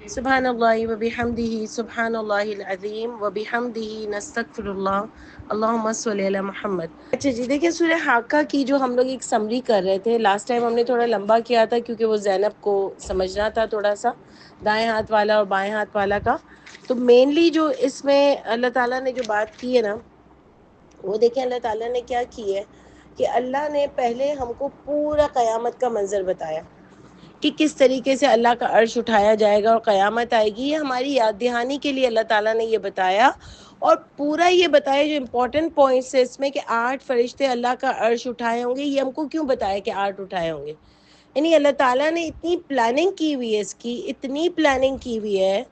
سبحان اللہ و بحمدہ سبحان اللہ العظیم و بحمدہ نستغفر اللہ اللہم صلی علی محمد۔ اچھا جی، دیکھیں سورہ حاقہ کی جو ہم لوگ ایک سمری کر رہے تھے، لاسٹ ٹائم ہم نے تھوڑا لمبا کیا تھا کیونکہ وہ زینب کو سمجھنا تھا تھوڑا سا، دائیں ہاتھ والا اور بائیں ہاتھ والا کا۔ تو مینلی جو اس میں اللہ تعالیٰ نے جو بات کی ہے نا، وہ دیکھیں اللہ تعالیٰ نے کیا کی ہے کہ اللہ نے پہلے ہم کو پورا قیامت کا منظر بتایا کہ کس طریقے سے اللہ کا عرش اٹھایا جائے گا اور قیامت آئے گی۔ یہ ہماری یاد دہانی کے لیے اللہ تعالیٰ نے یہ بتایا، اور پورا یہ بتایا جو امپورٹنٹ پوائنٹس ہے اس میں کہ 8 فرشتے اللہ کا عرش اٹھائے ہوں گے۔ یہ ہم کو کیوں بتایا کہ 8 اٹھائے ہوں گے؟ یعنی اللہ تعالیٰ نے اتنی پلاننگ کی ہوئی ہے، اس کی اتنی پلاننگ کی ہوئی ہے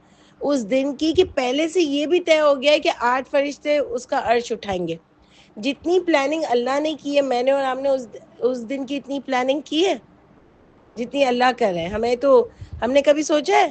اس دن کی، کہ پہلے سے یہ بھی طے ہو گیا ہے کہ 8 فرشتے اس کا عرش اٹھائیں گے۔ جتنی پلاننگ اللہ نے کی ہے، میں نے اور آپ نے اس دن کی اتنی پلاننگ کی ہے جتنی اللہ کر رہے ہیں۔ ہم نے کبھی سوچا ہے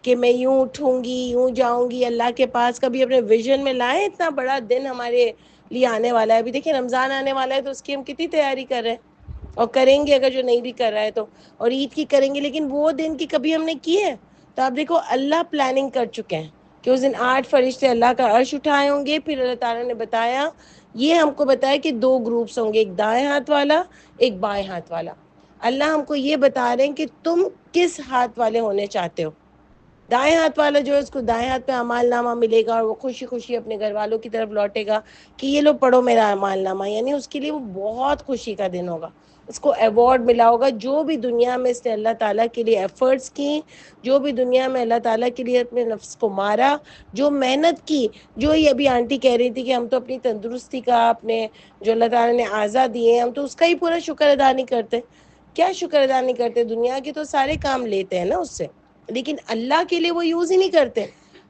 کہ میں یوں اٹھوں گی، یوں جاؤں گی اللہ کے پاس؟ کبھی اپنے ویژن میں لائیں اتنا بڑا دن ہمارے لیے آنے والا ہے؟ ابھی دیکھیں رمضان آنے والا ہے تو اس کی ہم کتنی تیاری کر رہے ہیں، اور کریں گے اگر جو نہیں بھی کر رہا ہے تو، اور عید کی کریں گے، لیکن وہ دن کی کبھی ہم نے کی ہے؟ تو آپ دیکھو اللہ پلاننگ کر چکے ہیں کہ اس دن 8 فرشتے اللہ کا عرش اٹھائے ہوں گے۔ پھر اللہ تعالیٰ نے بتایا، یہ ہم کو بتایا کہ 2 گروپس ہوں گے، ایک دائیں ہاتھ والا ایک بائیں ہاتھ والا۔ اللہ ہم کو یہ بتا رہے ہیں کہ تم کس ہاتھ والے ہونے چاہتے ہو۔ دائیں ہاتھ والا جو ہے اس کو دائیں ہاتھ پہ اعمال نامہ ملے گا، اور وہ خوشی خوشی اپنے گھر والوں کی طرف لوٹے گا کہ یہ لو پڑھو میرا اعمال نامہ، یعنی اس کے لیے وہ بہت خوشی کا دن ہوگا، اس کو ایوارڈ ملا ہوگا۔ جو بھی دنیا میں اس نے اللہ تعالیٰ کے لیے ایفرٹس کی، جو بھی دنیا میں اللہ تعالیٰ کے لیے اپنے نفس کو مارا، جو محنت کی، جو یہ ابھی آنٹی کہہ رہی تھی کہ ہم تو اپنی تندرستی کا، اپنے جو اللہ تعالیٰ نے اعضاء دیے ہیں، ہم تو اس کا ہی پورا شکر ادا نہیں کرتے۔ کیا شکر ادا نہیں کرتے؟ دنیا کے تو سارے کام لیتے ہیں نا اس سے، لیکن اللہ کے لیے وہ یوز ہی نہیں کرتے۔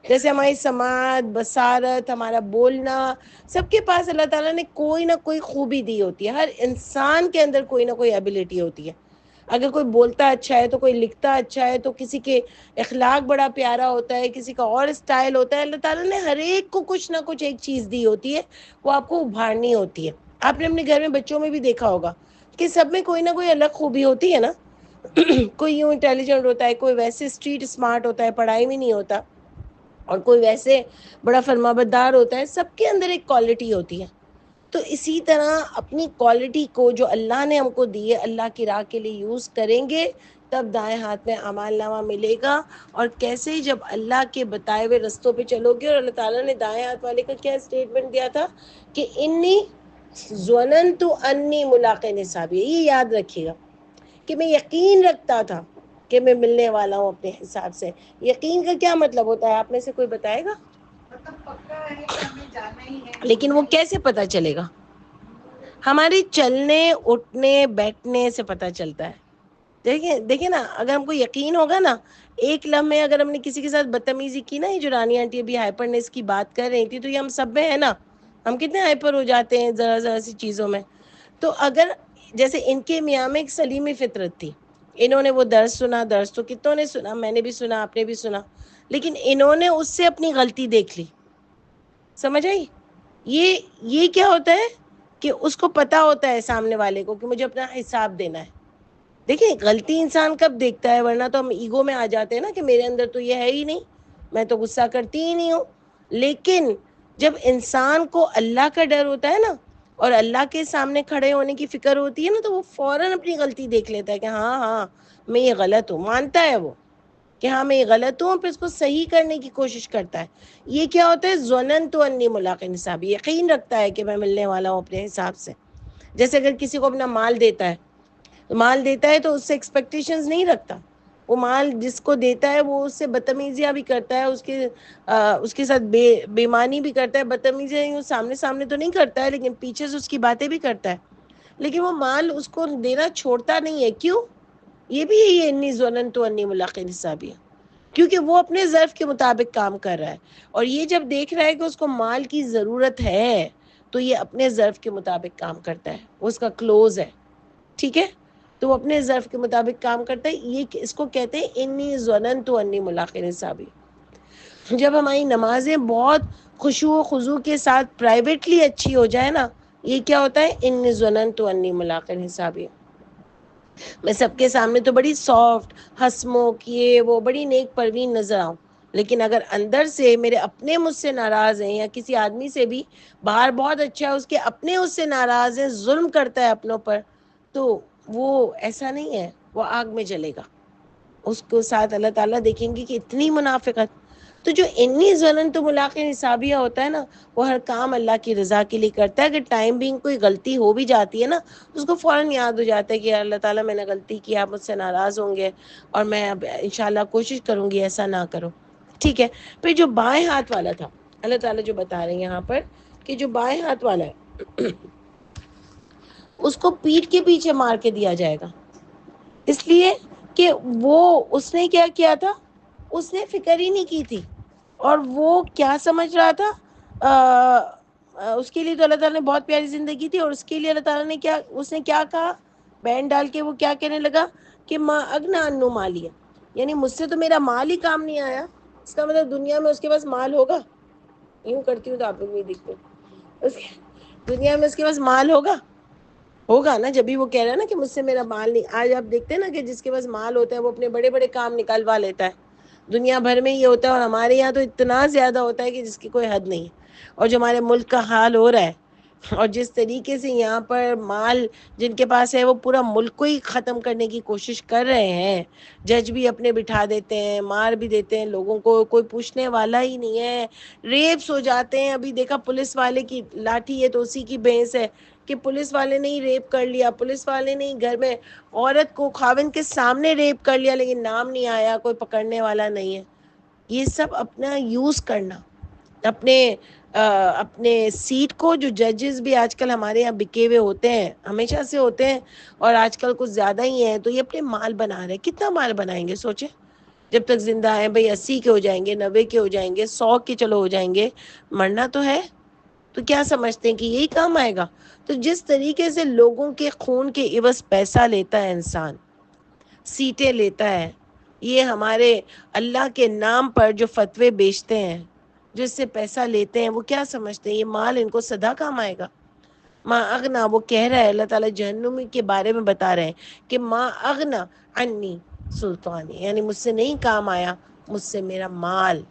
جیسے ہماری سماعت، بصارت، ہمارا بولنا، سب کے پاس اللہ تعالیٰ نے کوئی نہ کوئی خوبی دی ہوتی ہے۔ ہر انسان کے اندر کوئی نہ کوئی ایبلٹی ہوتی ہے۔ اگر کوئی بولتا اچھا ہے تو کوئی لکھتا اچھا ہے، تو کسی کے اخلاق بڑا پیارا ہوتا ہے، کسی کا اور اسٹائل ہوتا ہے۔ اللہ تعالیٰ نے ہر ایک کو کچھ نہ کچھ ایک چیز دی ہوتی ہے، وہ آپ کو ابھارنی ہوتی ہے۔ آپ نے اپنے گھر میں بچوں میں بھی دیکھا ہوگا کہ سب میں کوئی نہ کوئی الگ خوبی ہوتی ہے نا۔ کوئی یوں انٹیلیجنٹ ہوتا ہے، کوئی ویسے اسٹریٹ اسمارٹ ہوتا ہے، پڑھائی میں نہیں ہوتا، اور کوئی ویسے بڑا فرمانبردار ہوتا ہے۔ سب کے اندر ایک کوالٹی ہوتی ہے۔ تو اسی طرح اپنی کوالٹی کو جو اللہ نے ہم کو دی ہے، اللہ کی راہ کے لیے یوز کریں گے، تب دائیں ہاتھ میں اعمال نامہ ملے گا۔ اور کیسے؟ جب اللہ کے بتائے ہوئے رستوں پہ چلو گے۔ اور اللہ تعالیٰ نے دائیں ہاتھ والے کا کیا اسٹیٹمنٹ دیا تھا کہ انی ظننت انی ملاق حسابی، یہ یاد رکھیے گا کہ میں یقین رکھتا تھا کہ میں ملنے والا ہوں اپنے حساب سے۔ یقین کا کیا مطلب ہوتا ہے؟ آپ میں سے کوئی بتائے گا؟ مطلب پکا ہے کہ ہمیں جانا ہی ہے۔ لیکن وہ کیسے پتہ چلے گا؟ ہمارے چلنے اٹھنے بیٹھنے سے پتہ چلتا ہے۔ دیکھیں نا، اگر ہم کو یقین ہوگا نا، ایک لمحے اگر ہم نے کسی کے ساتھ بدتمیزی کی نا، یہ جو رانی آنٹی ابھی ہائپرنیس کی بات کر رہی تھی، تو یہ ہم سب میں ہے نا، ہم کتنے ہائپر ہو جاتے ہیں ذرا ذرا سی چیزوں میں۔ تو اگر جیسے ان کے میاں میں ایک سلیمی فطرت تھی، انہوں نے وہ درس سنا، درس تو کتوں نے سنا، میں نے بھی سنا، آپ نے بھی سنا، لیکن انہوں نے اس سے اپنی غلطی دیکھ لی۔ سمجھ آئی؟ یہ کیا ہوتا ہے کہ اس کو پتا ہوتا ہے سامنے والے کو کہ مجھے اپنا حساب دینا ہے۔ دیکھیں غلطی انسان کب دیکھتا ہے؟ ورنہ تو ہم ایگو میں آ جاتے ہیں نا کہ میرے اندر تو یہ ہے ہی نہیں، میں تو غصہ کرتی ہی نہیں ہوں۔ لیکن جب انسان کو اللہ کا ڈر ہوتا ہے نا، اور اللہ کے سامنے کھڑے ہونے کی فکر ہوتی ہے نا، تو وہ فوراً اپنی غلطی دیکھ لیتا ہے کہ ہاں ہاں میں یہ غلط ہوں، مانتا ہے وہ کہ ہاں میں یہ غلط ہوں، پھر اس کو صحیح کرنے کی کوشش کرتا ہے۔ یہ کیا ہوتا ہے؟ ظننت انی ملاق حسابی، یقین رکھتا ہے کہ میں ملنے والا ہوں اپنے حساب سے۔ جیسے اگر کسی کو اپنا مال دیتا ہے تو اس سے ایکسپیکٹیشنز نہیں رکھتا۔ وہ مال جس کو دیتا ہے وہ اس سے بدتمیزیاں بھی کرتا ہے، اس کے ساتھ بے ایمانی بھی کرتا ہے۔ بدتمیزیاں یوں سامنے سامنے تو نہیں کرتا ہے، لیکن پیچھے سے اس کی باتیں بھی کرتا ہے، لیکن وہ مال اس کو دینا چھوڑتا نہیں ہے۔ کیوں؟ یہ بھی یہی انی ظننت انی ملاق حسابی ہے، کیونکہ وہ اپنے ظرف کے مطابق کام کر رہا ہے، اور یہ جب دیکھ رہا ہے کہ اس کو مال کی ضرورت ہے تو یہ اپنے ظرف کے مطابق کام کرتا ہے، وہ اس کا کلوز ہے، ٹھیک ہے؟ تو وہ اپنے ظرف کے مطابق کام کرتا ہے۔ یہ اس کو کہتے ہیں انی ظننت انی ملاق حسابی۔ جب ہماری نمازیں بہت خشوع و خضوع کے ساتھ پرائیویٹلی اچھی ہو جائے نا، یہ کیا ہوتا ہے؟ انی ظننت انی ملاق حسابی۔ میں سب کے سامنے تو بڑی سافٹ، ہنسمکھ، یہ وہ بڑی نیک پروین نظر آؤں، لیکن اگر اندر سے میرے اپنے مجھ سے ناراض ہیں، یا کسی آدمی سے بھی باہر بہت اچھا ہے، اس کے اپنے اس سے ناراض ہیں، ظلم کرتا ہے اپنوں پر، تو وہ ایسا نہیں ہے، وہ آگ میں جلے گا. اس کو ساتھ اللہ تعالیٰ دیکھیں گے کہ اتنی منافقت. تو جو انی ظلن تو ملاق حسابیہ ہوتا ہے نا، وہ ہر کام اللہ کی رضا کے لیے کرتا ہے. اگر ٹائم بینگ کوئی غلطی ہو بھی جاتی ہے نا، اس کو فوراً یاد ہو جاتا ہے کہ اللہ تعالیٰ میں نے غلطی کی، آپ مجھ سے ناراض ہوں گے، اور میں اب انشاءاللہ کوشش کروں گی ایسا نہ کرو. ٹھیک ہے. پھر جو بائیں ہاتھ والا تھا، اللہ تعالیٰ جو بتا رہے ہیں یہاں پر کہ جو بائیں ہاتھ والا ہے اس کو پیٹھ کے پیچھے مار کے دیا جائے گا. اس لیے کہ وہ اس نے کیا کیا تھا، اس نے فکر ہی نہیں کی تھی. اور وہ کیا سمجھ رہا تھا، اس کے لیے تو اللہ تعالیٰ نے بہت پیاری زندگی تھی، اور اس کے لیے اللہ تعالیٰ نے کیا، اس نے کیا کہا بین ڈال کے، وہ کیا کہنے لگا کہ ماں اغنی عنہ مالیہ، یعنی مجھ سے تو میرا مال ہی کام نہیں آیا. اس کا مطلب دنیا میں اس کے پاس مال ہوگا. یوں کرتی ہوں تو آپ لوگ نہیں دکھتے. دنیا میں اس کے پاس مال ہوگا نا، جبھی وہ کہہ رہا ہے نا کہ مجھ سے میرا مال نہیں. آج آپ دیکھتے ہیں نا کہ جس کے پاس مال ہوتا ہے وہ اپنے بڑے بڑے کام نکلوا لیتا ہے. دنیا بھر میں یہ ہوتا ہے، اور ہمارے یہاں تو اتنا زیادہ ہوتا ہے کہ جس کی کوئی حد نہیں. اور جو ہمارے ملک کا حال ہو رہا ہے، اور جس طریقے سے یہاں پر مال جن کے پاس ہے وہ پورا ملک کو ہی ختم کرنے کی کوشش کر رہے ہیں. جج بھی اپنے بٹھا دیتے ہیں، مار بھی دیتے ہیں لوگوں کو، کوئی پوچھنے والا ہی نہیں ہے. ریپس ہو جاتے ہیں. ابھی دیکھا پولیس والے کی لاٹھی ہے تو اسی کی بھینس ہے کہ پولیس والے نے ہی ریپ کر لیا، پولیس والے نے ہی گھر میں عورت کو خاوند کے سامنے ریپ کر لیا، لیکن نام نہیں آیا، کوئی پکڑنے والا نہیں ہے. یہ سب اپنا یوز کرنا، اپنے سیٹ کو. جو ججز بھی آج کل ہمارے یہاں بکے ہوئے ہوتے ہیں، ہمیشہ سے ہوتے ہیں، اور آج کل کچھ زیادہ ہی ہیں، تو یہ اپنے مال بنا رہے ہیں. کتنا مال بنائیں گے سوچیں. جب تک زندہ ہیں بھئی 80 کے ہو جائیں گے، 90 کے ہو جائیں گے، 100 کے چلو ہو جائیں گے، مرنا تو ہے. تو کیا سمجھتے ہیں کہ یہی کام آئے گا؟ تو جس طریقے سے لوگوں کے خون کے عوض پیسہ لیتا ہے انسان، سیٹیں لیتا ہے، یہ ہمارے اللہ کے نام پر جو فتوے بیچتے ہیں، جو اس سے پیسہ لیتے ہیں، وہ کیا سمجھتے ہیں یہ مال ان کو سدا کام آئے گا؟ ماں اغنا، وہ کہہ رہا ہے اللہ تعالیٰ جہنم کے بارے میں بتا رہے ہیں کہ ماں اغنا انی سلطانی، یعنی مجھ سے نہیں کام آیا، مجھ سے میرا مال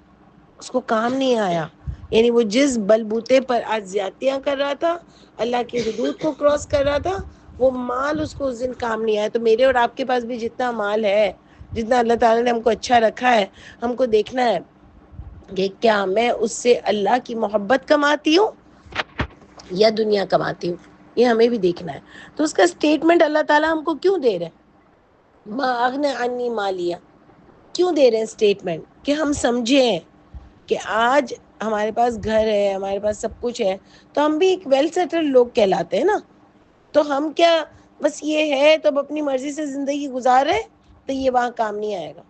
اس کو کام نہیں آیا. یعنی وہ جس بلبوتے پر آج زیادتیاں کر رہا تھا، اللہ کی حدود کو کراس کر رہا تھا، وہ مال اس کو اس دن کام نہیں آیا. تو میرے اور آپ کے پاس بھی جتنا مال ہے، جتنا اللہ تعالیٰ نے ہم کو اچھا رکھا ہے، ہم کو دیکھنا ہے کہ کیا میں اس سے اللہ کی محبت کماتی ہوں یا دنیا کماتی ہوں. یہ ہمیں بھی دیکھنا ہے. تو اس کا اسٹیٹمنٹ اللہ تعالیٰ ہم کو کیوں دے رہے ہیں، ما اغنی عنی مالیہ، کیوں دے رہے ہیں اسٹیٹمنٹ؟ کہ ہم سمجھیں کہ آج ہمارے پاس گھر ہے، ہمارے پاس سب کچھ ہے، تو ہم بھی ایک ویل سیٹل لوگ کہلاتے ہیں نا. تو ہم کیا بس یہ ہے تو اب اپنی مرضی سے زندگی گزار رہے، تو یہ وہاں کام نہیں آئے گا.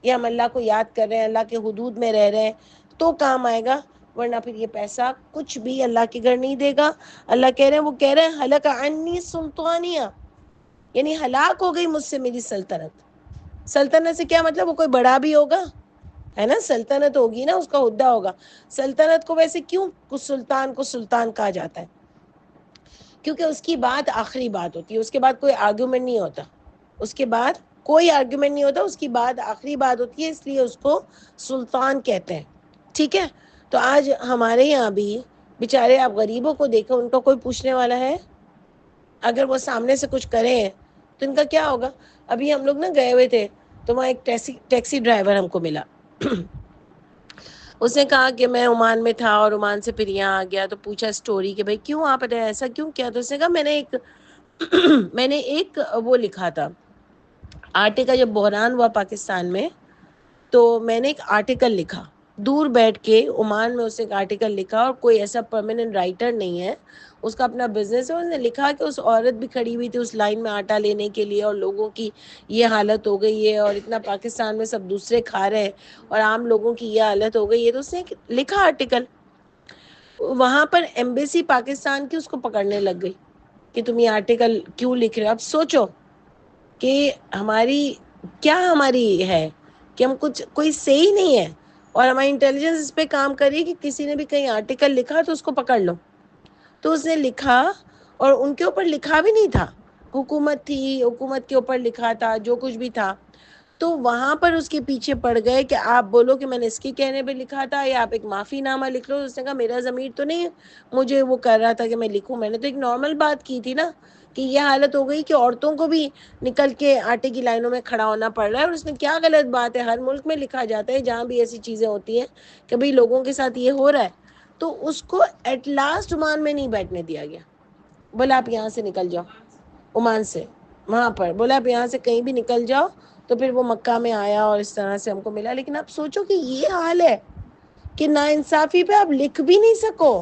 یہ ہم اللہ کو یاد کر رہے ہیں، اللہ کے حدود میں رہ رہے ہیں تو کام آئے گا، ورنہ پھر یہ پیسہ کچھ بھی اللہ کے گھر نہیں دے گا. اللہ کہہ رہے ہیں، وہ کہہ رہے ہیں ہلک عنی سلطانیہ، یعنی ہلاک ہو گئی مجھ سے میری سلطنت. سلطنت سے کیا مطلب؟ وہ کوئی بڑا بھی ہوگا ہے نا، سلطنت ہوگی نا، اس کا عہدہ ہوگا. سلطنت کو ویسے کیوں سلطان کو سلطان کہا جاتا ہے؟ کیونکہ اس کی بات آخری بات ہوتی ہے، اس کے بعد کوئی آرگومنٹ نہیں ہوتا، اس کے بعد کوئی آرگومنٹ نہیں ہوتا، اس کی بات آخری بات ہوتی ہے، اس لیے اس کو سلطان کہتے ہیں. ٹھیک ہے. تو آج ہمارے یہاں بھی بیچارے، آپ غریبوں کو دیکھو، ان کا کوئی پوچھنے والا ہے؟ اگر وہ سامنے سے کچھ کریں تو ان کا کیا ہوگا؟ ابھی ہم لوگ نا گئے ہوئے تھے، تو وہاں ایک ٹیکسی ڈرائیور ہم کو ملا. اس نے کہا کہ میں عمان میں تھا اور عمان سے پھر یہاں آ گیا. تو پوچھا اسٹوری کہ بھائی کیوں آپ نے ایسا کیوں کیا؟ تو اس نے کہا میں نے ایک وہ لکھا تھا آرٹیکل، جب بحران ہوا پاکستان میں، تو میں نے ایک آرٹیکل لکھا دور بیٹھ کے عمان میں. اس نے ایک آرٹیکل لکھا، اور کوئی ایسا پرماننٹ رائٹر نہیں ہے، اس کا اپنا بزنس ہے. اس نے لکھا کہ اس عورت بھی کھڑی ہوئی تھی اس لائن میں آٹا لینے کے لیے، اور لوگوں کی یہ حالت ہو گئی ہے، اور اتنا پاکستان میں سب دوسرے کھا رہے ہیں اور عام لوگوں کی یہ حالت ہو گئی ہے. تو اس نے لکھا آرٹیکل. وہاں پر ایمبیسی پاکستان کی اس کو پکڑنے لگ گئی کہ تم یہ آرٹیکل کیوں لکھ رہے ہو. اب سوچو کہ ہماری ہے کہ ہم کوئی صحیح نہیں ہے، اور ہماری انٹیلیجنس اس پہ کام کری کہ کسی نے بھی کہیں آرٹیکل لکھا تو اس کو پکڑ لو. تو اس نے لکھا، اور ان کے اوپر لکھا بھی نہیں تھا، حکومت تھی، حکومت کے اوپر لکھا تھا جو کچھ بھی تھا، تو وہاں پر اس کے پیچھے پڑ گئے کہ آپ بولو کہ میں نے اس کے کہنے پہ لکھا تھا، یا آپ ایک معافی نامہ لکھ لو. اس نے کہا میرا ضمیر تو نہیں مجھے وہ کر رہا تھا کہ میں لکھوں، میں نے تو ایک نارمل بات کی تھی نا کہ یہ حالت ہو گئی کہ عورتوں کو بھی نکل کے آٹے کی لائنوں میں کھڑا ہونا پڑ رہا ہے. اور اس میں کیا غلط بات ہے؟ ہر ملک میں لکھا جاتا ہے جہاں بھی ایسی چیزیں ہوتی ہیں کہ بھئی لوگوں کے ساتھ یہ ہو رہا ہے. تو اس کو ایٹ لاسٹ عمان میں نہیں بیٹھنے دیا گیا، بولا آپ یہاں سے نکل جاؤ. عمان سے وہاں پر بولا آپ یہاں سے کہیں بھی نکل جاؤ. تو پھر وہ مکہ میں آیا اور اس طرح سے ہم کو ملا. لیکن آپ سوچو کہ یہ حال ہے کہ ناانصافی پہ آپ لکھ بھی نہیں سکو.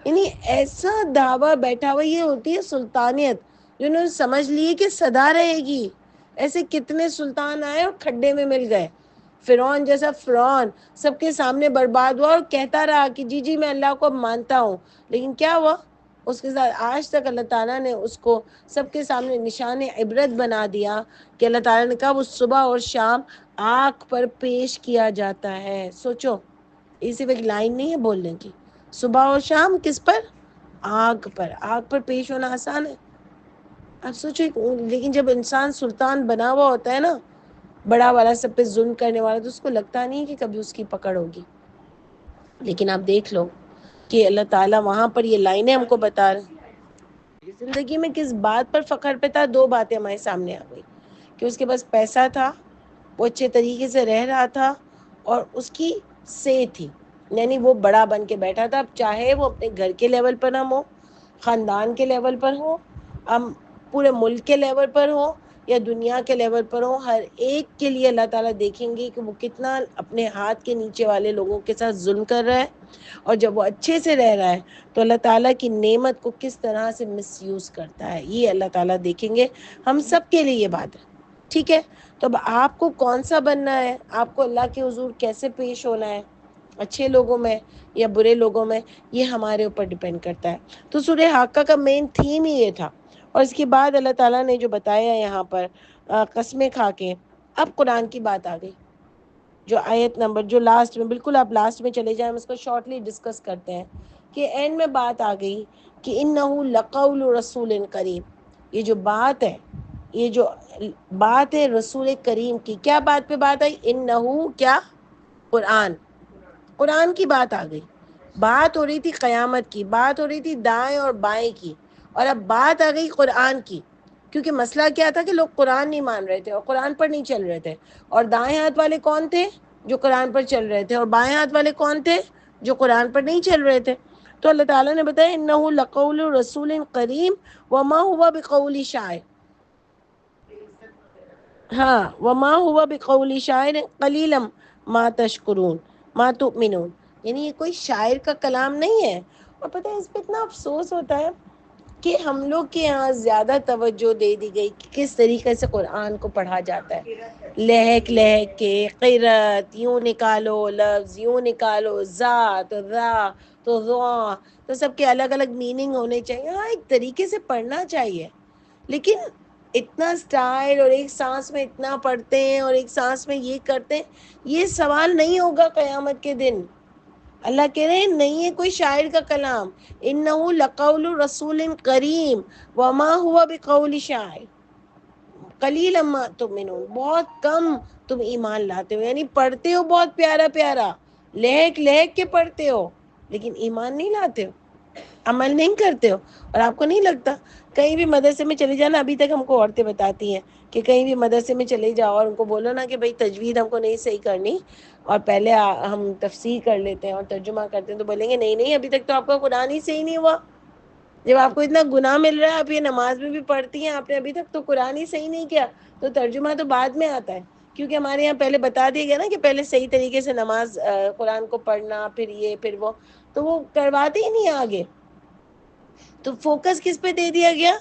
یعنی ایسا دعویٰ بیٹھا ہوا، یہ ہوتی ہے سلطانیت جنہوں نے سمجھ لی کہ سدا رہے گی. ایسے کتنے سلطان آئے اور کھڈے میں مل گئے. فرعون جیسا فرعون سب کے سامنے برباد ہوا اور کہتا رہا کہ جی جی میں اللہ کو مانتا ہوں. لیکن کیا ہوا اس کے ساتھ؟ آج تک اللہ تعالیٰ نے اس کو سب کے سامنے نشان عبرت بنا دیا کہ اللہ تعالیٰ نے کہا وہ صبح اور شام آنکھ پر پیش کیا جاتا ہے. سوچو، یہ صرف ایک لائن نہیں ہے بولنے کی. صبح اور شام کس پر؟ آنکھ پر. آنکھ پر پیش ہونا آسان ہے؟ اب سوچو. لیکن جب انسان سلطان بنا ہوا ہوتا ہے نا، بڑا والا، سب پہ ظلم کرنے والا، تو اس کو لگتا نہیں کہ کبھی اس کی پکڑ ہوگی. لیکن آپ دیکھ لو کہ اللہ تعالیٰ وہاں پر یہ لائنیں ہم کو بتا رہے ہیں. زندگی میں کس بات پر فخر پہ تھا؟ دو باتیں ہمارے سامنے آ گئی کہ اس کے پاس پیسہ تھا، وہ اچھے طریقے سے رہ رہا تھا، اور اس کی صحت تھی. یعنی وہ بڑا بن کے بیٹھا تھا. اب چاہے وہ اپنے گھر کے لیول پر ہم ہو، خاندان کے لیول پر ہو، ہم پورے ملک کے لیول پر ہو، یا دنیا کے لیول پر ہو، ہر ایک کے لیے اللہ تعالیٰ دیکھیں گے کہ وہ کتنا اپنے ہاتھ کے نیچے والے لوگوں کے ساتھ ظلم کر رہا ہے. اور جب وہ اچھے سے رہ رہا ہے تو اللہ تعالیٰ کی نعمت کو کس طرح سے مس یوز کرتا ہے. یہ اللہ تعالیٰ دیکھیں گے. ہم سب کے لیے یہ بات ہے. ٹھیک ہے؟ تو اب آپ کو کون سا بننا ہے؟ آپ کو اللہ کے حضور کیسے پیش ہونا ہے؟ اچھے لوگوں میں یا برے لوگوں میں؟ یہ ہمارے اوپر ڈیپینڈ کرتا ہے. تو سورہ حاقہ کا مین تھیم ہی یہ تھا. اور اس کے بعد اللہ تعالیٰ نے جو بتایا یہاں پر قسمیں کھا کے، اب قرآن کی بات آ گئی. جو آیت نمبر جو لاسٹ میں، بالکل آپ لاسٹ میں چلے جائیں، ہم اس کو شارٹلی ڈسکس کرتے ہیں کہ اینڈ میں بات آ گئی کہ انہ لقول رسول کریم. یہ جو بات ہے، یہ جو بات ہے رسول کریم کی، کیا بات پہ بات آئی؟ انہ کیا؟ قرآن. قرآن کی بات آ گئی. بات ہو رہی تھی قیامت کی، بات ہو رہی تھی دائیں اور بائیں کی، اور اب بات آ گئی قرآن کی. کیونکہ مسئلہ کیا تھا کہ لوگ قرآن نہیں مان رہے تھے اور قرآن پر نہیں چل رہے تھے. اور دائیں ہاتھ والے کون تھے؟ جو قرآن پر چل رہے تھے. اور بائیں ہاتھ والے کون تھے؟ جو قرآن پر نہیں چل رہے تھے. تو اللہ تعالیٰ نے بتایا انہ لقول رسول کریم وما هو بقول شاعر. ہاں، وما هو بقول شاعر قلیلا ما تشکرون ما تؤمنون. یعنی یہ کوئی شاعر کا کلام نہیں ہے. اور پتہ ہے اس پہ اتنا افسوس ہوتا ہے کہ ہم لوگ کے یہاں زیادہ توجہ دے دی گئی کہ کس طریقے سے قرآن کو پڑھا جاتا ہے. لہک لہک کے قرات، یوں نکالو لفظ، یوں نکالو ذات را تو ذا، تو سب کے الگ الگ میننگ ہونے چاہیے. ہاں ایک طریقے سے پڑھنا چاہیے، لیکن اتنا سٹائل اور ایک سانس میں اتنا پڑھتے ہیں اور ایک سانس میں یہ کرتے ہیں، یہ سوال نہیں ہوگا قیامت کے دن. اللہ کہہ رہے ہیں نہیں ہے کوئی شاعر کا کلام. انہ لقول رسول کریم وما هو بقول شاعر قلیلا ما تؤمنون. بہت کم تم ایمان لاتے ہو. یعنی پڑھتے ہو بہت پیارا پیارا، لہک لہک کے پڑھتے ہو، لیکن ایمان نہیں لاتے ہو، عمل نہیں کرتے ہو. اور آپ کو نہیں لگتا کہیں بھی مدرسے میں چلے جانا، ابھی تک ہم کو عورتیں بتاتی ہیں کہ کہیں بھی مدرسے میں چلے جاؤ اور ان کو بولو نا کہ بھائی تجوید ہم کو نہیں صحیح کرنی، اور پہلے ہم تفسیر کر لیتے ہیں اور ترجمہ کرتے ہیں، تو بولیں گے نہیں نہیں ابھی تک تو آپ کا قرآن ہی صحیح نہیں ہوا. جب آپ کو اتنا گناہ مل رہا ہے، آپ یہ نماز میں بھی پڑھتی ہیں، آپ نے ابھی تک تو قرآن ہی صحیح نہیں کیا. تو ترجمہ تو بعد میں آتا ہے، کیونکہ ہمارے یہاں پہلے بتا دیا گیا نا کہ پہلے صحیح طریقے سے نماز قرآن کو پڑھنا، پھر یہ پھر وہ، تو وہ کرواتے ہی نہیں آگے. تو فوکس کس پہ دے دیا گیا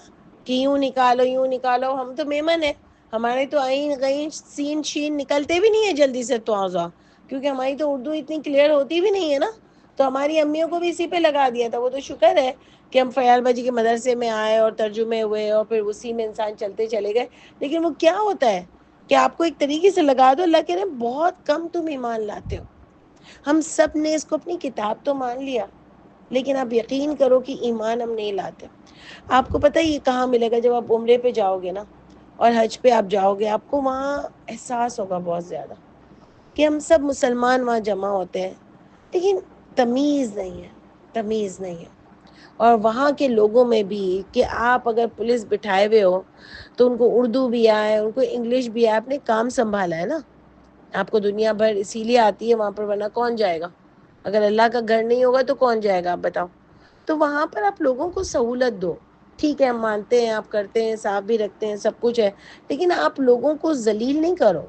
کہ یوں نکالو یوں نکالو. ہم تو میمن ہیں، ہمارے تو عین غین سین شین نکلتے بھی نہیں ہے جلدی سے توازا، کیونکہ ہماری تو اردو اتنی کلیئر ہوتی بھی نہیں ہے نا. تو ہماری امیوں کو بھی اسی پہ لگا دیا تھا. وہ تو شکر ہے کہ ہم فیال باجی کے مدرسے میں آئے اور ترجمے ہوئے اور پھر اسی میں انسان چلتے چلے گئے. لیکن وہ کیا ہوتا ہے کہ آپ کو ایک طریقے سے لگا دو. اللہ کہہ رہے بہت کم تم ایمان لاتے ہو. ہم سب نے اس کو اپنی کتاب تو مان لیا، لیکن آپ یقین کرو کہ ایمان ہم نہیں لاتے. آپ کو پتہ ہے یہ کہاں ملے گا؟ جب آپ عمرے پہ جاؤ گے نا اور حج پہ آپ جاؤ گے، آپ کو وہاں احساس ہوگا بہت زیادہ کہ ہم سب مسلمان وہاں جمع ہوتے ہیں، لیکن تمیز نہیں ہے، تمیز نہیں ہے. اور وہاں کے لوگوں میں بھی کہ آپ اگر پولیس بٹھائے ہوئے ہو تو ان کو اردو بھی آئے، ان کو انگلش بھی آئے، آپ نے کام سنبھالا ہے نا. آپ کو دنیا بھر اسی لیے آتی ہے وہاں پر، ورنہ کون جائے گا؟ اگر اللہ کا گھر نہیں ہوگا تو کون جائے گا آپ بتاؤ؟ تو وہاں پر آپ لوگوں کو سہولت دو. ٹھیک ہے ہم مانتے ہیں آپ کرتے ہیں، صاف بھی رکھتے ہیں، سب کچھ ہے، لیکن آپ لوگوں کو ذلیل نہیں کرو.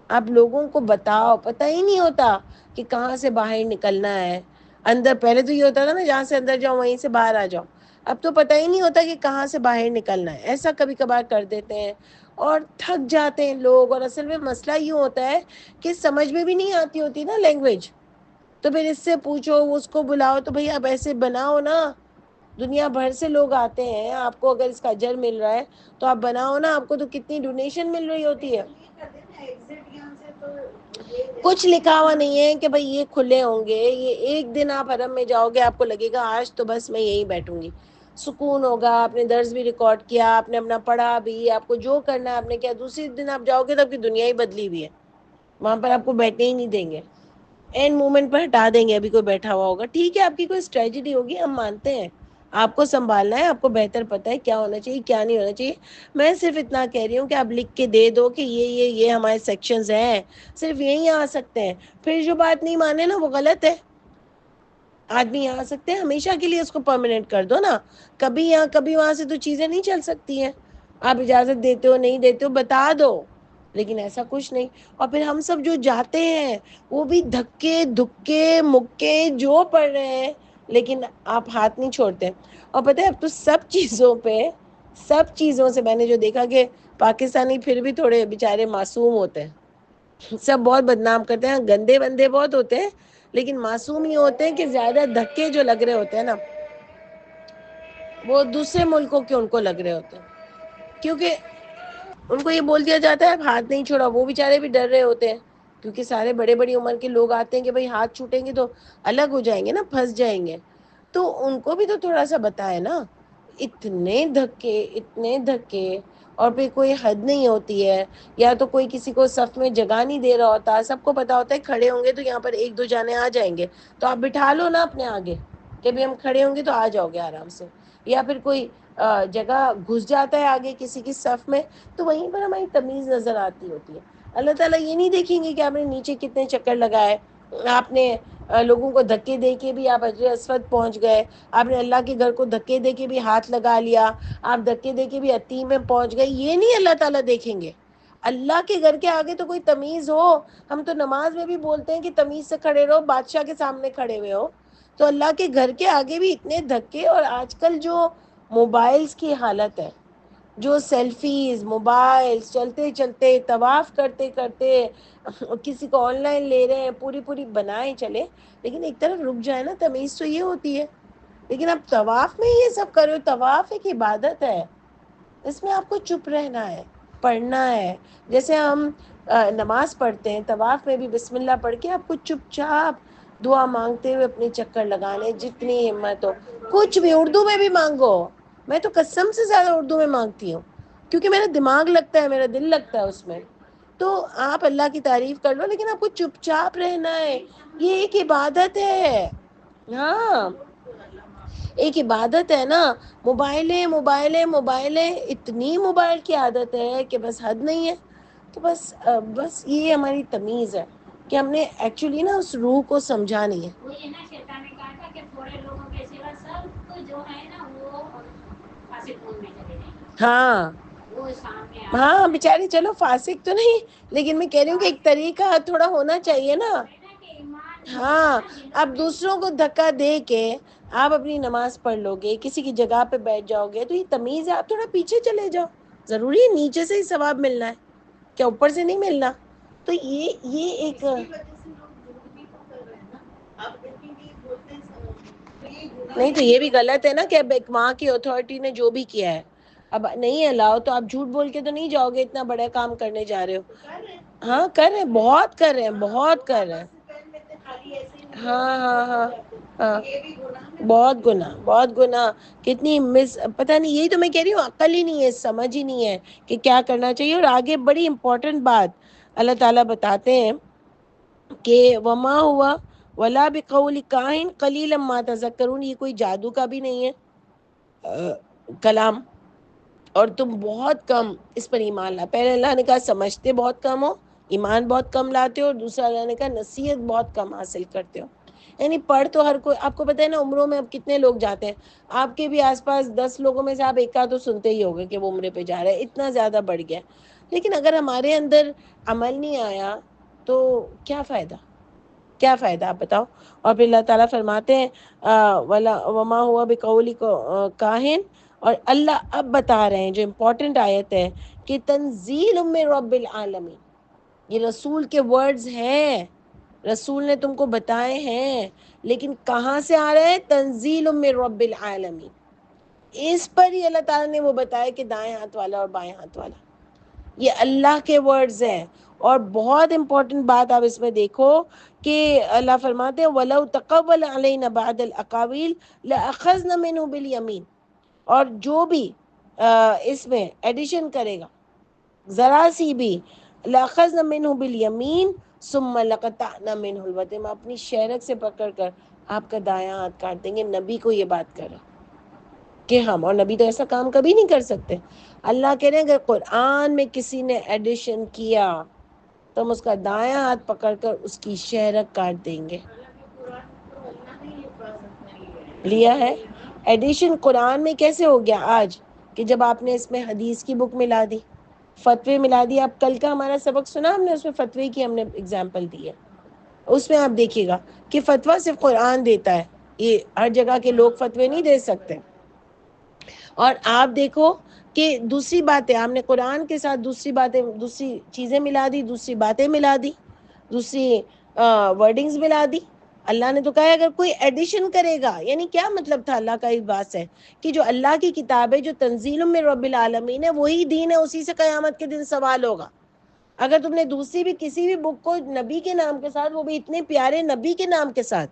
آپ لوگوں کو بتاؤ. پتہ ہی نہیں ہوتا کہ کہاں سے باہر نکلنا ہے. اندر پہلے تو یہ ہوتا تھا نا جہاں سے اندر جاؤ وہیں سے باہر آ جاؤ. اب تو پتہ ہی نہیں ہوتا کہ کہاں سے باہر نکلنا ہے. ایسا کبھی کبھار کر دیتے ہیں اور تھک جاتے ہیں لوگ. اور اصل میں مسئلہ یوں ہوتا ہے کہ سمجھ میں بھی نہیں آتی ہوتی نا لینگویج. تو پھر اس سے پوچھو، اس کو بلاؤ، تو بھئی اب ایسے بناؤ نا. دنیا بھر سے لوگ آتے ہیں، آپ کو اگر اس کا اجر مل رہا ہے تو آپ بناؤ نا. آپ کو تو کتنی ڈونیشن مل رہی ہوتی ہے. کچھ لکھا ہوا نہیں ہے کہ بھئی یہ کھلے ہوں گے. یہ ایک دن آپ حرم میں جاؤ گے آپ کو لگے گا آج تو بس میں یہیں بیٹھوں گی. سکون ہوگا. آپ نے درس بھی ریکارڈ کیا، آپ نے اپنا پڑھا بھی، آپ کو جو کرنا ہے آپ نے کیا. دوسری دن آپ جاؤ گے تو آپ کی دنیا ہی بدلی ہوئی ہے. وہاں پر آپ کو بیٹھنے ہی نہیں دیں گے. اینڈ مومنٹ پر ہٹا دیں گے. ابھی کوئی بیٹھا ہوا ہوگا، ٹھیک ہے آپ کی کوئی اسٹریٹجی ہوگی، ہم مانتے ہیں. آپ کو سنبھالنا ہے، آپ کو بہتر پتہ ہے کیا ہونا چاہیے کیا نہیں ہونا چاہیے. میں صرف اتنا کہہ رہی ہوں کہ آپ لکھ کے دے دو کہ یہ ہمارے سیکشنز ہیں، صرف یہیں آ سکتے ہیں. پھر جو بات نہیں مانے نا وہ غلط ہے. آدمی یہاں آ سکتے ہیں ہمیشہ کے لیے، اس کو پرماننٹ کر دو نا. کبھی یہاں کبھی وہاں سے تو چیزیں نہیں چل سکتی ہیں. آپ اجازت دیتے ہو نہیں دیتے ہو بتا دو، لیکن ایسا کچھ نہیں. اور پھر ہم سب جو جاتے ہیں وہ بھی دھکے دھکے مکے جو پڑ رہے ہیں، لیکن آپ ہاتھ نہیں چھوڑتے. اور پتہ ہے اب تو سب چیزوں سے میں نے جو دیکھا کہ پاکستانی پھر بھی تھوڑے بےچارے معصوم ہوتے ہیں. سب بہت بدنام کرتے ہیں، گندے بندے بہت ہوتے ہیں، لیکن معصوم یہ ہوتے ہیں کہ زیادہ دھکے جو لگ رہے ہوتے ہیں نا وہ دوسرے ملکوں کے ان کو لگ رہے ہوتے ہیں. کیونکہ ان کو یہ بول دیا جاتا ہے اب ہاتھ نہیں چھوڑا. وہ بےچارے بھی ڈر رہے ہوتے ہیں کیونکہ سارے بڑے بڑی عمر کے لوگ آتے ہیں کہ بھئی ہاتھ چھوٹیں گے تو الگ ہو جائیں گے نا، پھنس جائیں گے. تو ان کو بھی تو تھوڑا سا بتائے نا. اتنے دھکے اتنے دھکے، اور پھر کوئی حد نہیں ہوتی ہے. یا تو کوئی کسی کو صف میں جگہ نہیں دے رہا ہوتا. سب کو پتا ہوتا ہے کھڑے ہوں گے تو یہاں پر ایک دو جانے آ جائیں گے تو آپ بٹھا لو نا اپنے آگے کہ بھئی ہم کھڑے ہوں گے تو آ جاؤ گے آرام سے. یا پھر کوئی جگہ گھس جاتا ہے آگے کسی کی صف میں تو وہیں پر ہماری تمیز نظر آتی ہوتی ہے. اللہ تعالیٰ یہ نہیں دیکھیں گے کہ آپ نے نیچے کتنے چکر لگائے. آپ نے لوگوں کو دھکے دے کے بھی آپ حجر اسود پہنچ گئے. آپ نے اللہ کے گھر کو دھکے دے کے بھی ہاتھ لگا لیا. آپ دھکے دے کے بھی عتیم میں پہنچ گئے. یہ نہیں اللہ تعالیٰ دیکھیں گے. اللہ کے گھر کے آگے تو کوئی تمیز ہو. ہم تو نماز میں بھی بولتے ہیں کہ تمیز سے کھڑے رہو، بادشاہ کے سامنے کھڑے ہوئے ہو. تو اللہ کے گھر کے آگے بھی اتنے دھکے. اور آج کل جو موبائلز کی حالت ہے، جو سیلفیز موبائل چلتے چلتے طواف کرتے کرتے کسی کو آن لائن لے رہے ہیں، پوری پوری بنائیں چلے، لیکن ایک طرف رک جائے نا. تمیز تو یہ ہوتی ہے. لیکن اب طواف میں یہ سب کرو. طواف ایک عبادت ہے، اس میں آپ کو چپ رہنا ہے، پڑھنا ہے. جیسے ہم نماز پڑھتے ہیں طواف میں بھی بسم اللہ پڑھ کے آپ کو چپ چاپ دعا مانگتے ہوئے اپنے چکر لگانے جتنی ہمت ہو. کچھ بھی اردو میں بھی مانگو. میں تو قسم سے زیادہ اردو میں مانگتی ہوں کیونکہ میرا دماغ لگتا ہے، میرا دل لگتا ہے اس میں. تو آپ اللہ کی تعریف کر لو، لیکن آپ کو چپ چاپ رہنا ہے. یہ ایک عبادت ہے. ہاں ایک عبادت ہے نا. موبائلیں موبائلیں موبائلیں، اتنی موبائل کی عادت ہے کہ بس حد نہیں ہے. تو بس یہ ہماری تمیز ہے کہ ہم نے ایکچولی نا اس روح کو سمجھا نہیں ہے. وہ یہ نا شیطان نے کہا تھا کہ تھوڑے لوگوں کے سوا سب جو ہے نا وہ فاسقون میں چلے جائیں گے. ہاں وہ سامنے ہاں بیچارے چلو فاسق تو نہیں، لیکن میں کہہ رہی ہوں کہ ایک طریقہ تھوڑا ہونا چاہیے نا. ہاں اب دوسروں کو دھکا دے کے آپ اپنی نماز پڑھ لو گے، کسی کی جگہ پہ بیٹھ جاؤ گے، تو یہ تمیز ہے. آپ تھوڑا پیچھے چلے جاؤ. ضروری ہے نیچے سے ہی ثواب ملنا ہے کیا اوپر سے نہیں ملنا؟ تو یہ ایک نہیں تو یہ بھی غلط ہے نا کہ اب ایک وہاں کی اتھارٹی نے جو بھی کیا ہے اب نہیں الاؤ تو آپ جھوٹ بول کے تو نہیں جاؤ گے. اتنا بڑا کام کرنے جا رہے ہو. ہاں کر رہے ہیں، بہت کر رہے ہیں، بہت کر رہے ہیں. ہاں ہاں ہاں ہاں بہت گناہ، بہت گناہ، کتنی پتہ نہیں، یہی تو میں کہہ رہی ہوں، عقل ہی نہیں ہے، سمجھ ہی نہیں ہے کہ کیا کرنا چاہیے. اور آگے بڑی امپورٹنٹ بات اللہ تعالیٰ بتاتے ہیں کہ وما ہوا ولا بقول کاہن قلیلا ما تذکرون، یہ کوئی جادو کا بھی نہیں ہے کلام، اور تم بہت کم اس پر ایمان لا. پہلے اللہ نے کہا سمجھتے بہت کم ہو، ایمان بہت کم لاتے ہو، اور دوسرا اللہ نے کہا نصیحت بہت کم حاصل کرتے ہو. یعنی پڑھ تو ہر کوئی، آپ کو پتہ ہے نا عمروں میں اب کتنے لوگ جاتے ہیں، آپ کے بھی آس پاس 10 لوگوں میں سے آپ ایک کا تو سنتے ہی ہوگے کہ وہ عمرے پہ جا رہے ہیں، اتنا زیادہ بڑھ گیا. لیکن اگر ہمارے اندر عمل نہیں آیا تو کیا فائدہ، کیا فائدہ آپ بتاؤ. اور پھر اللہ تعالیٰ فرماتے ہیں وما ہوا بقول کاہن، اور اللہ اب بتا رہے ہیں جو امپورٹنٹ آیت ہے کہ تنزیل من رب العالمین، یہ رسول کے ورڈز ہیں، رسول نے تم کو بتائے ہیں، لیکن کہاں سے آ رہے ہیں؟ تنزیل من رب العالمین. اس پر ہی اللہ تعالیٰ نے وہ بتایا کہ دائیں ہاتھ والا اور بائیں ہاتھ والا، یہ اللہ کے ورڈز ہیں. اور بہت امپورٹنٹ بات آپ اس میں دیکھو کہ اللہ فرماتے ہیں وَلَوْ تَقَوَّلَ عَلَيْنَا بَعْدَ الْأَقَاوِيلِ لَأَخَذْنَا مِنْهُ بِالْيَمِينِ، اور جو بھی اس میں ایڈیشن کرے گا ذرا سی بھی، لَأَخَذْنَا مِنْهُ بِالْيَمِينِ ثُمَّ لَقَطَعْنَا مِنْهُ الْوَتِينَ، اپنی شہرک سے پکڑ کر آپ کا دایاں ہاتھ کاٹ دیں گے. نبی کو یہ بات کرا کہ ہم، اور نبی تو ایسا کام کبھی نہیں کر سکتے. اللہ کہہ رہے ہیں اگر قرآن میں کسی نے ایڈیشن کیا تو ہم اس کا دایاں ہاتھ پکڑ کر اس کی شہرک کاٹ دیں گے. لیا ہے ایڈیشن قرآن میں کیسے ہو گیا آج کہ جب آپ نے اس میں حدیث کی بک ملا دی، فتوے ملا دی. آپ کل کا ہمارا سبق سنا ہم نے، اس میں فتوے کی ہم نے اگزامپل دی ہے. اس میں آپ دیکھیے گا کہ فتویٰ صرف قرآن دیتا ہے، یہ ہر جگہ کے لوگ فتوے نہیں دے سکتے. اور آپ دیکھو کہ دوسری باتیں آپ نے قرآن کے ساتھ دوسری باتیں، دوسری چیزیں ملا دی، دوسری باتیں ملا دی، دوسری ورڈنگز ملا دی. اللہ نے تو کہا ہے اگر کوئی ایڈیشن کرے گا، یعنی کیا مطلب تھا اللہ کا اس بات سے کہ جو اللہ کی کتاب ہے، جو تنزیل من رب العالمین ہے، وہی دین ہے، اسی سے قیامت کے دن سوال ہوگا. اگر تم نے دوسری بھی کسی بھی بک کو نبی کے نام کے ساتھ، وہ بھی اتنے پیارے نبی کے نام کے ساتھ،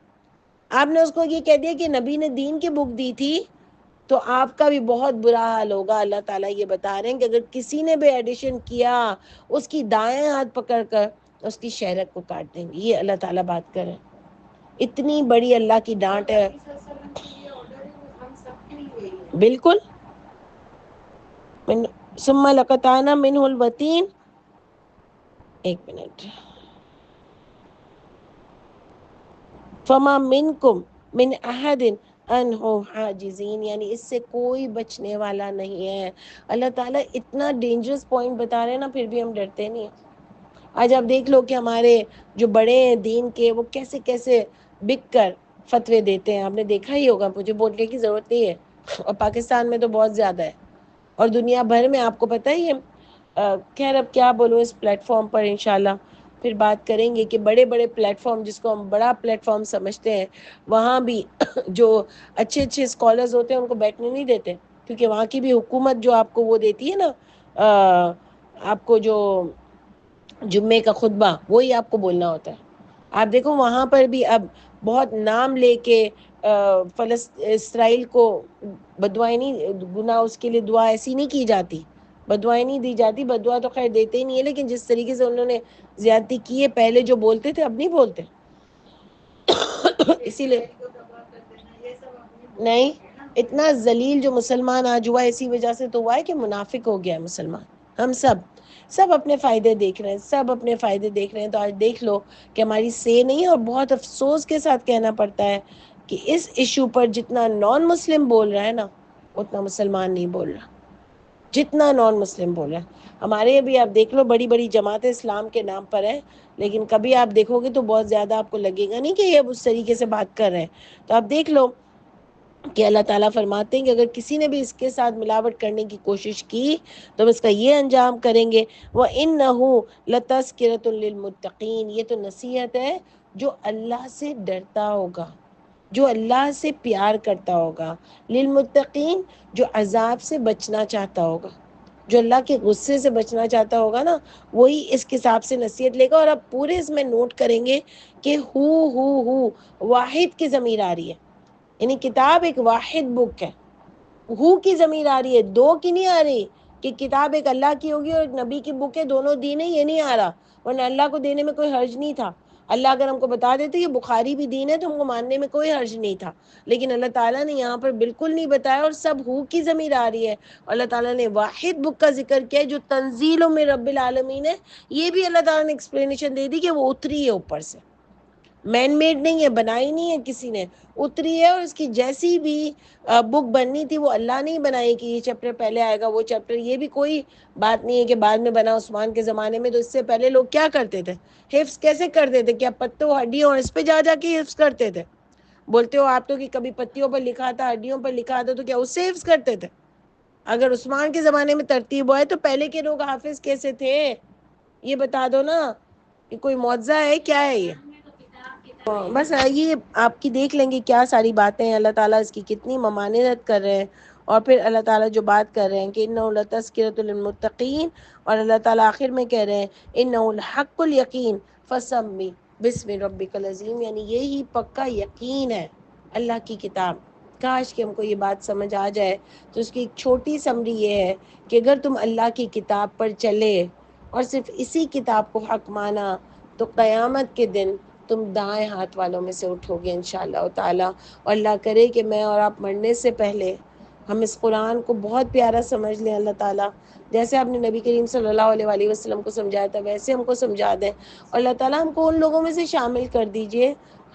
آپ نے اس کو یہ کہہ دیا کہ نبی نے دین کی بک دی تھی، تو آپ کا بھی بہت برا حال ہوگا. اللہ تعالیٰ یہ بتا رہے ہیں کہ اگر کسی نے بھی ایڈیشن کیا، اس کی دائیں ہاتھ پکڑ کر اس کی شہرت کو کاٹ دیں گے. یہ اللہ تعالیٰ بات کر رہے ہیں. اتنی بڑی اللہ کی ڈانٹ ہے. بالکل. ثم لقطعنا منه الوتین، ایک منٹ، فما منکم من احد عنہ حاجزین، یعنی اس سے کوئی بچنے والا نہیں ہے. اللہ تعالیٰ اتنا ڈینجرس پوائنٹ بتا رہے ہیں نا، پھر بھی ہم ڈرتے نہیں ہیں. آج آپ دیکھ لو کہ ہمارے جو بڑے ہیں دین کے، وہ کیسے کیسے بک کر فتوے دیتے ہیں. آپ نے دیکھا ہی ہوگا، مجھے بولنے کی ضرورت نہیں ہے، اور پاکستان میں تو بہت زیادہ ہے، اور دنیا بھر میں آپ کو پتہ ہی ہے. خیر اب کیا بولوں، اس پلیٹ فارم پر انشاءاللہ پھر بات کریں گے کہ بڑے بڑے پلیٹ فارم، جس کو ہم بڑا پلیٹ فارم سمجھتے ہیں، وہاں بھی جو اچھے اچھے اسکالرز ہوتے ہیں ان کو بیٹھنے نہیں دیتے، کیونکہ وہاں کی بھی حکومت جو آپ کو وہ دیتی ہے نا، آپ کو جو جمعے کا خطبہ، وہی آپ کو بولنا ہوتا ہے. آپ دیکھو وہاں پر بھی اب بہت نام لے کے اسرائیل کو بدوائیں نہیں، گناہ اس کے لیے دعا ایسی نہیں کی جاتی، بدوائیں نہیں دی جاتی. بدعا تو خیر دیتے ہی نہیں ہے، لیکن جس طریقے سے انہوں نے زیادتی کی ہے، پہلے جو بولتے تھے اب نہیں بولتے. اسی لیے نہیں، اتنا ذلیل جو مسلمان آج ہوا ہے اسی وجہ سے تو ہوا ہے کہ منافق ہو گیا ہے مسلمان. ہم سب اپنے فائدے دیکھ رہے ہیں، سب اپنے فائدے دیکھ رہے ہیں. تو آج دیکھ لو کہ ہماری سے نہیں ہے، اور بہت افسوس کے ساتھ کہنا پڑتا ہے کہ اس ایشو پر جتنا نان مسلم بول رہا ہے نا، اتنا مسلمان نہیں بول رہا. جتنا نان مسلم بول رہا ہے، ہمارے ابھی آپ دیکھ لو بڑی بڑی جماعتیں اسلام کے نام پر ہیں، لیکن کبھی آپ دیکھو گے تو بہت زیادہ آپ کو لگے گا نہیں کہ یہ اب اس طریقے سے بات کر رہے ہیں. تو آپ دیکھ لو کہ اللہ تعالیٰ فرماتے ہیں کہ اگر کسی نے بھی اس کے ساتھ ملاوٹ کرنے کی کوشش کی تو ہم اس کا یہ انجام کریں گے. وَإِنَّهُ لَتَذْكِرَةٌ لِّلْمُتَّقِينَ، یہ تو نصیحت ہے جو اللہ سے ڈرتا ہوگا، جو اللہ سے پیار کرتا ہوگا. للمتقین، جو عذاب سے بچنا چاہتا ہوگا. جو اللہ کے غصے سے بچنا چاہتا ہوگا نا وہی اس کتاب سے نصیحت لے گا. اور آپ پورے اس میں نوٹ کریں گے کہ ہو واحد کی ضمیر آ رہی ہے. یعنی کتاب ایک واحد بک ہے. ہو کی ضمیر آ رہی ہے, دو کی نہیں آ رہی کہ کتاب ایک اللہ کی ہوگی اور ایک نبی کی بک ہے, دونوں دین ہے, یہ نہیں آ رہا. ورنہ اللہ کو دینے میں کوئی حرج نہیں تھا. اللہ اگر ہم کو بتا دیتے یہ بخاری بھی دین ہے تو ہم کو ماننے میں کوئی حرج نہیں تھا. لیکن اللہ تعالیٰ نے یہاں پر بالکل نہیں بتایا, اور سب ہو کی ضمیر آ رہی ہے. اللہ تعالیٰ نے واحد بک کا ذکر کیا ہے جو تنزیل من رب العالمین ہے. یہ بھی اللہ تعالیٰ نے ایکسپلینیشن دے دی کہ وہ اتری ہے اوپر سے, مین میڈ نہیں ہے, بنائی نہیں ہے کسی نے, اتری ہے. اور اس کی جیسی بھی بک بننی تھی وہ اللہ نہیں بنائی کہ یہ چیپٹر پہلے آئے گا وہ چیپٹر. یہ بھی کوئی بات نہیں ہے کہ بعد میں بنا عثمان کے زمانے میں. تو اس سے پہلے لوگ کیا کرتے تھے, حفظ کیسے کرتے تھے؟ کیا پتوں ہڈیوں اور اس پہ جا جا کے حفظ کرتے تھے؟ بولتے ہو آپ تو کہ کبھی پتیوں پر لکھا تھا, ہڈیوں پر لکھا تھا, تو کیا اس سے حفظ کرتے تھے؟ اگر عثمان کے زمانے میں ترتیب ہوئے تو پہلے کے لوگ حافظ کیسے تھے؟ یہ بتا دو نا, یہ کوئی معجزہ ہے کیا ہے یہ؟ قرآن میں تو کتاب ہے. بس یہ آپ کی دیکھ لیں گے کیا ساری باتیں ہیں. اللہ تعالیٰ اس کی کتنی ممانعت کر رہے ہیں. اور پھر اللہ تعالیٰ جو بات کر رہے ہیں کہ انہ لتذکرۃ للمتقین, اور اللہ تعالیٰ آخر میں کہہ رہے ہیں انہ الحق الیقین فسمی بسم ربک العظیم. یعنی یہی پکا یقین ہے اللہ کی کتاب. کاش کہ ہم کو یہ بات سمجھ آ جائے. تو اس کی ایک چھوٹی سمری یہ ہے کہ اگر تم اللہ کی کتاب پر چلے اور صرف اسی کتاب کو حق مانا تو قیامت کے دن تم دائیں ہاتھ والوں میں سے اٹھو گے انشاءاللہ تعالی. اور اللہ کرے کہ میں اور آپ مرنے سے پہلے ہم اس قرآن کو بہت پیارا سمجھ لیں. اللہ تعالیٰ جیسے آپ نے نبی کریم صلی اللہ علیہ وآلہ وسلم کو سمجھایا تھا ویسے ہم کو سمجھا دیں. اور اللہ تعالیٰ ہم کو ان لوگوں میں سے شامل کر دیجئے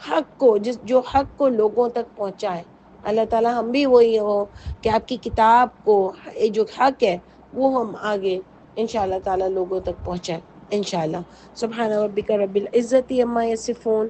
حق کو, جو حق کو لوگوں تک پہنچائے. اللہ تعالیٰ ہم بھی وہی ہو کہ آپ کی کتاب کو جو حق ہے وہ ہم آگے انشاءاللہ تعالیٰ لوگوں تک پہنچائیں انشاءاللہ. سبحان ربک رب العزت عما یصفون